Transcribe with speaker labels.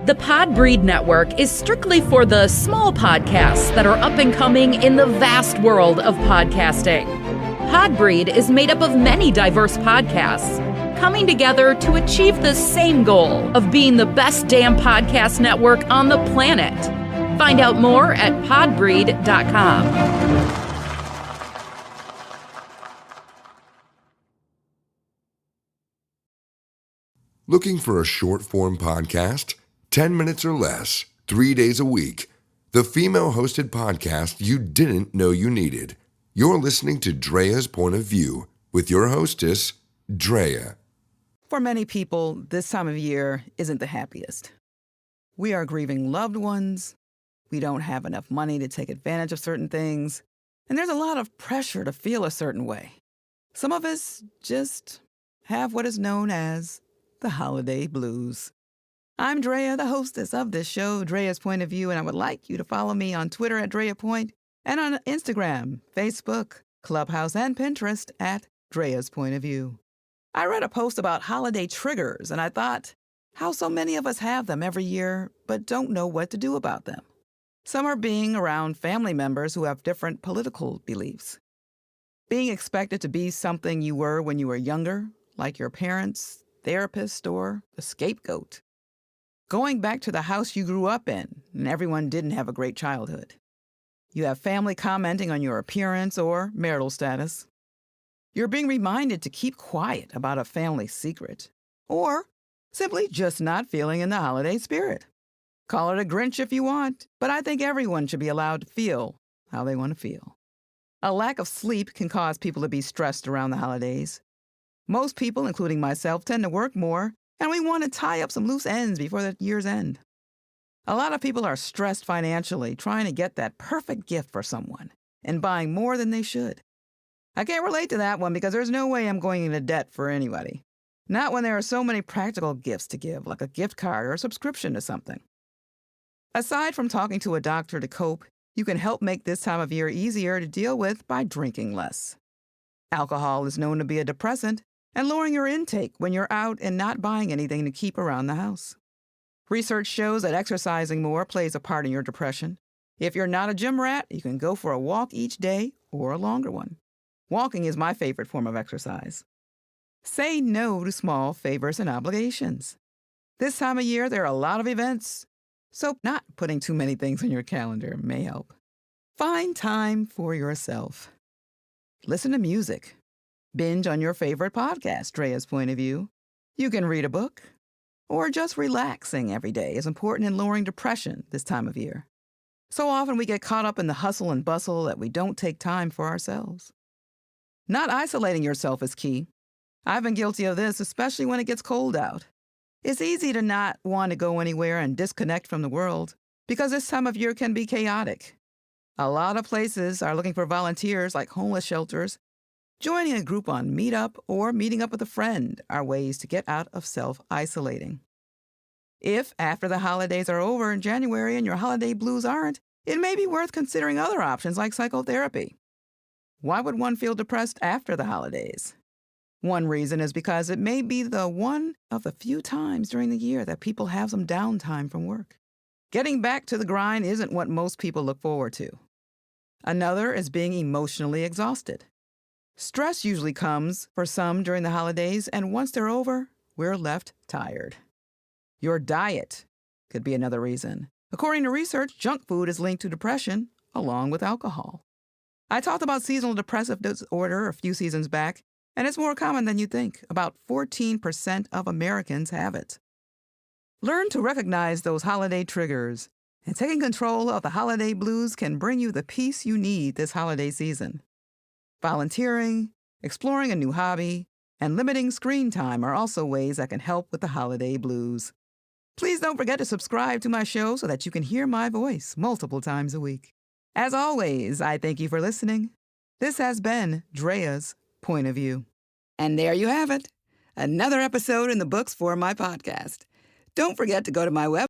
Speaker 1: The Podbreed Network is strictly for the small podcasts that are up and coming in the vast world of podcasting. Podbreed is made up of many diverse podcasts, coming together to achieve the same goal of being the best damn podcast network on the planet. Find out more at podbreed.com.
Speaker 2: Looking for a short-form podcast? 10 minutes or less, 3 days a week. The female-hosted podcast you didn't know you needed. You're listening to Drea's Point of View with your hostess, Drea.
Speaker 3: For many people, this time of year isn't the happiest. We are grieving loved ones. We don't have enough money to take advantage of certain things. And there's a lot of pressure to feel a certain way. Some of us just have what is known as the holiday blues. I'm Drea, the hostess of this show, Drea's Point of View, and I would like you to follow me on Twitter at Drea Point and on Instagram, Facebook, Clubhouse, and Pinterest at Drea's Point of View. I read a post about holiday triggers, and I thought how so many of us have them every year but don't know what to do about them. Some are being around family members who have different political beliefs. Being expected to be something you were when you were younger, like your parents, therapist, or the scapegoat. Going back to the house you grew up in, and everyone didn't have a great childhood. You have family commenting on your appearance or marital status. You're being reminded to keep quiet about a family secret, or simply just not feeling in the holiday spirit. Call it a Grinch if you want, but I think everyone should be allowed to feel how they want to feel. A lack of sleep can cause people to be stressed around the holidays. Most people, including myself, tend to work more, and we want to tie up some loose ends before the year's end. A lot of people are stressed financially, trying to get that perfect gift for someone and buying more than they should. I can't relate to that one because there's no way I'm going into debt for anybody. Not when there are so many practical gifts to give, like a gift card or a subscription to something. Aside from talking to a doctor to cope, you can help make this time of year easier to deal with by drinking less. Alcohol is known to be a depressant, and lowering your intake when you're out and not buying anything to keep around the house. Research shows that exercising more plays a part in your depression. If you're not a gym rat, you can go for a walk each day or a longer one. Walking is my favorite form of exercise. Say no to small favors and obligations. This time of year, there are a lot of events, so not putting too many things on your calendar may help. Find time for yourself. Listen to music. Binge on your favorite podcast, Drea's Point of View. You can read a book. Or just relaxing every day is important in lowering depression this time of year. So often we get caught up in the hustle and bustle that we don't take time for ourselves. Not isolating yourself is key. I've been guilty of this, especially when it gets cold out. It's easy to not want to go anywhere and disconnect from the world because this time of year can be chaotic. A lot of places are looking for volunteers like homeless shelters. Joining a group on Meetup or meeting up with a friend are ways to get out of self-isolating. If, after the holidays are over in January and your holiday blues aren't, it may be worth considering other options like psychotherapy. Why would one feel depressed after the holidays? One reason is because it may be the one of the few times during the year that people have some downtime from work. Getting back to the grind isn't what most people look forward to. Another is being emotionally exhausted. Stress usually comes for some during the holidays, and once they're over, we're left tired. Your diet could be another reason. According to research, junk food is linked to depression, along with alcohol. I talked about seasonal depressive disorder a few seasons back, and it's more common than you think. About 14% of Americans have it. Learn to recognize those holiday triggers, and taking control of the holiday blues can bring you the peace you need this holiday season. Volunteering, exploring a new hobby, and limiting screen time are also ways that can help with the holiday blues. Please don't forget to subscribe to my show so that you can hear my voice multiple times a week. As always, I thank you for listening. This has been Drea's Point of View. And there you have it, another episode in the books for my podcast. Don't forget to go to my website,